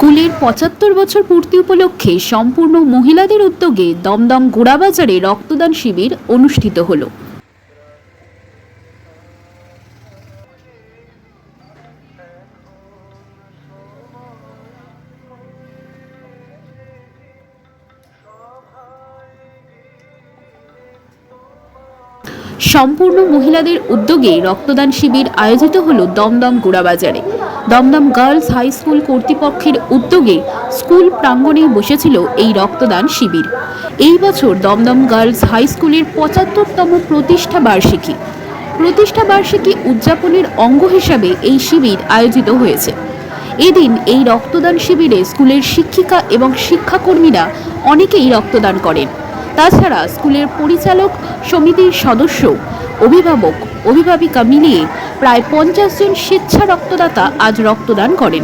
স্কুলের ৭৫ বছর পূর্তি উপলক্ষে সম্পূর্ণ মহিলাদের উদ্যোগে দমদম গোড়াবাজারে রক্তদান শিবির অনুষ্ঠিত হলো। সম্পূর্ণ মহিলাদের উদ্যোগে রক্তদান শিবির আয়োজিত হলো দমদম গোড়াবাজারে। দমদম গার্লস হাই স্কুল কর্তৃপক্ষের উদ্যোগে স্কুল প্রাঙ্গণে বসেছিল এই রক্তদান শিবির। এই বছর দমদম গার্লস হাই স্কুলের ৭৫তম প্রতিষ্ঠা বার্ষিকী উদযাপনের অঙ্গ হিসাবে এই শিবির আয়োজিত হয়েছে। এদিন এই রক্তদান শিবিরে স্কুলের শিক্ষিকা এবং শিক্ষাকর্মীরা অনেকেই রক্তদান করেন। তাছাড়া স্কুলের পরিচালক সমিতির সদস্য, অভিভাবক, অভিভাবিকা মিলিয়ে প্রায় ৫০ জন স্বেচ্ছা রক্তদাতা আজ রক্তদান করেন।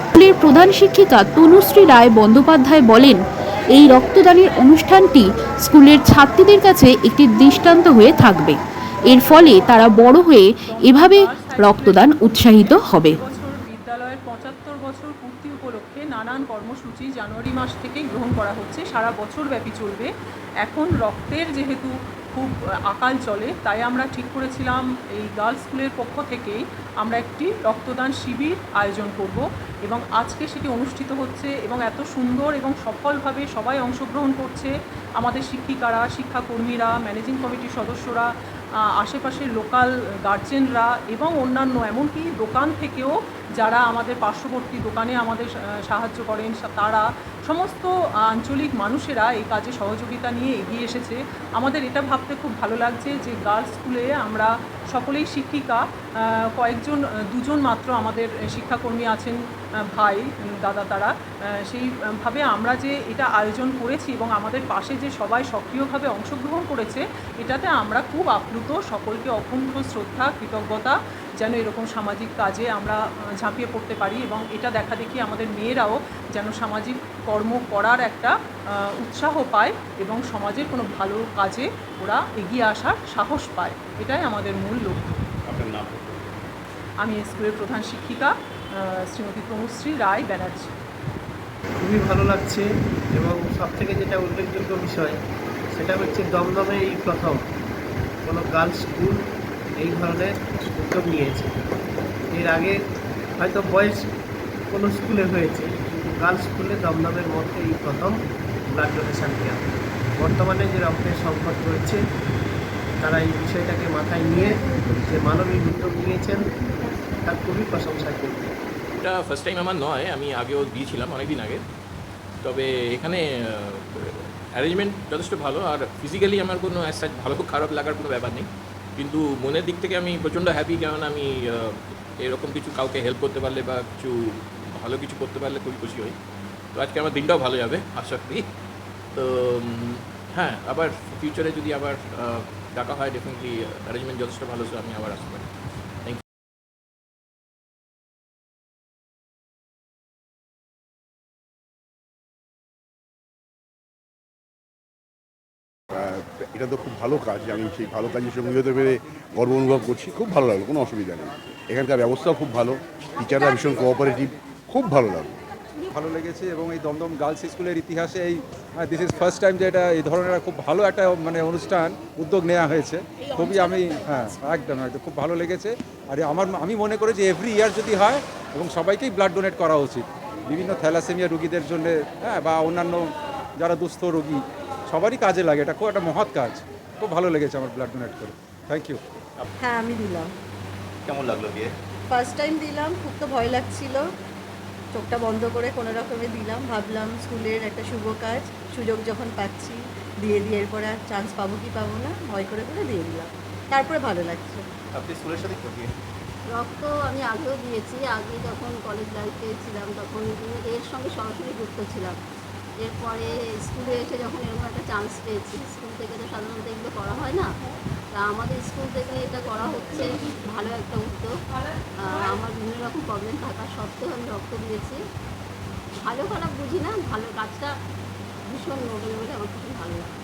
স্কুলের প্রধান শিক্ষিকা তনুশ্রী রায় বন্দ্যোপাধ্যায় বলেন, এই রক্তদানের অনুষ্ঠানটি স্কুলের ছাত্রীদের কাছে একটি দৃষ্টান্ত হয়ে থাকবে। এর ফলে তারা বড় হয়ে এভাবে রক্তদান উৎসাহিত হবে। বিদ্যালয়ের ৭৫ বছর পূর্তি উপলক্ষে নানান কর্মসূচি জানুয়ারি মাস থেকেই গ্রহণ করা হচ্ছে, সারা বছর ব্যাপী চলবে। এখন রক্তের যেহেতু খুব আকাল চলে, তাই আমরা ঠিক করেছিলাম এই গার্লস স্কুলের পক্ষ থেকেই আমরা একটি রক্তদান শিবির আয়োজন করব এবং আজকে সেটি অনুষ্ঠিত হচ্ছে এবং এত সুন্দর এবং সফলভাবে সবাই অংশগ্রহণ করছে। আমাদের শিক্ষিকারা, শিক্ষাকর্মীরা, ম্যানেজিং কমিটির সদস্যরা, আশেপাশের লোকাল গার্জেনরা এবং অন্যান্য এমনকি দোকান থেকেও যারা আমাদের পার্শ্ববর্তী দোকানে আমাদের সাহায্য করেন, তারা সমস্ত আঞ্চলিক মানুষেরা এই কাজে সহযোগিতা নিয়ে এগিয়ে এসেছে। আমাদের এটা ভাবতে খুব ভালো লাগছে যে গার্লস স্কুলে আমরা সকলেই শিক্ষিকা, কয়েকজন দুজন মাত্র আমাদের শিক্ষাকর্মী আছেন ভাই দাদা, তারা সেইভাবে আমরা যে এটা আয়োজন করেছি এবং আমাদের পাশে যে সবাই সক্রিয়ভাবে অংশগ্রহণ করেছে, এটাতে আমরা খুব আপ্লুত। সকলকে অকুণ্ঠ শ্রদ্ধা, কৃতজ্ঞতা যেন এরকম সামাজিক কাজে আমরা ঝাঁপিয়ে পড়তে পারি এবং এটা দেখা দেখি আমাদের মেয়েরাও যেন সামাজিক কর্ম করার একটা উৎসাহ পায় এবং সমাজের কোনো ভালো কাজে ওরা এগিয়ে আসার সাহস পায়। এটাই আমাদের মূল লক্ষ্য। আপনার নাম? আমি স্কুলের প্রধান শিক্ষিকা শ্রীমতী তনুশ্রী রায় ব্যানার্জি। খুবই ভালো লাগছে এবং সবথেকে যেটা উল্লেখযোগ্য বিষয় সেটা হচ্ছে দমদমে এই প্রথম কোনো গার্লস স্কুল এই ধরনের উদ্যোগ নিয়েছে। এর আগে হয়তো বয়েজ কোনো স্কুলে হয়েছে, কিন্তু গার্লস স্কুলে দমদমের মধ্যে এই প্রথম ব্লাড ডোনেশন ক্যাম্প। বর্তমানে যে রক্তের সংকট রয়েছে, তারা এই বিষয়টাকে মাথায় নিয়ে যে মানবিক উদ্যোগ নিয়েছেন তার খুবই প্রশংসা করি। এটা ফার্স্ট টাইম আমার নয়, আমি আগেও দিয়েছিলাম অনেক দিন আগে। তবে এখানে অ্যারেঞ্জমেন্ট যথেষ্ট ভালো, আর ফিজিক্যালি আমার কোনো ভালো খারাপ লাগার কোনো ব্যাপার নেই, কিন্তু মনের দিক থেকে আমি প্রচণ্ড হ্যাপি। কারণ আমি এরকম কিছু কাউকে হেল্প করতে পারলে বা কিছু ভালো কিছু করতে পারলে খুবই খুশি হই। তো আজকে আমার দিনটাও ভালো যাবে আশা করি। তো হ্যাঁ, আবার ফিউচারে যদি আবার ডাকা হয়, ডেফিনেটলি অ্যারেঞ্জমেন্ট যথেষ্ট ভালো, সো আমি আবার আসতে পারি। Thank you. এটা তো খুব ভালো কাজ, আমি সেই ভালো কাজের সঙ্গে হতে পেরে গর্ব অনুভব করছি। খুব ভালো লাগলো, কোনো অসুবিধা নেই। এখানকার ব্যবস্থাও খুব ভালো, টিচাররা ভীষণ কোঅপারেটিভ, খুব ভালো লাগলো। ভালো লেগেছে এবং এই দমদম গার্লস স্কুলের ইতিহাসে এই দিস ইজ ফার্স্ট টাইম যে এটা এই ধরনের খুব ভালো একটা অনুষ্ঠান উদ্যোগ নেওয়া হয়েছে। খুবই আমি একদম খুব ভালো লেগেছে। আর আমি মনে করি যে এভরি ইয়ার যদি হয় এবং সবাইকেই ব্লাড ডোনেট করা উচিত, বিভিন্ন থ্যালাসেমিয়া রোগীদের জন্য, বা অন্যান্য যারা দুস্থ রোগী, সবারই কাজে লাগে। এটা খুব একটা মহৎ কাজ। খুব ভালো লেগেছে আমার ব্লাড ডোনেট করে। Thank you. হ্যাঁ, আমি দিলাম। কেমন লাগলো দিয়ে? ফার্স্ট টাইম দিলাম, খুব তো ভয় লাগছিল। চোখটা বন্ধ করে কোনো রকমে দিলাম, ভাবলাম স্কুলের একটা শুভ কাজ, সুযোগ যখন পাচ্ছি দিয়ে এরপরে আর চান্স পাবো কি পাবো না, ভয় করে দিয়ে দিলাম। তারপরে ভালো লাগছে। আপনি স্কুলের সাথে রক্ত আমি আগেও দিয়েছি, আগে যখন কলেজ লাইফে ছিলাম তখন এর সঙ্গে সরাসরি যুক্ত ছিলাম। এরপরে স্কুলে এসে যখন এরকম একটা চান্স পেয়েছি, স্কুল থেকে তো সাধারণত এগুলো করা হয় না, তা আমাদের স্কুল থেকে এটা করা হচ্ছে, ভালো একটা উদ্যোগ। আমার বিভিন্ন রকম প্রবলেম থাকা সত্ত্বেও আমি রক্ত দিয়েছি। ভালো খারাপ বুঝি না, ভালো কাজটা ভীষণ নোবেল বলে আমার খুব ভালো লাগে।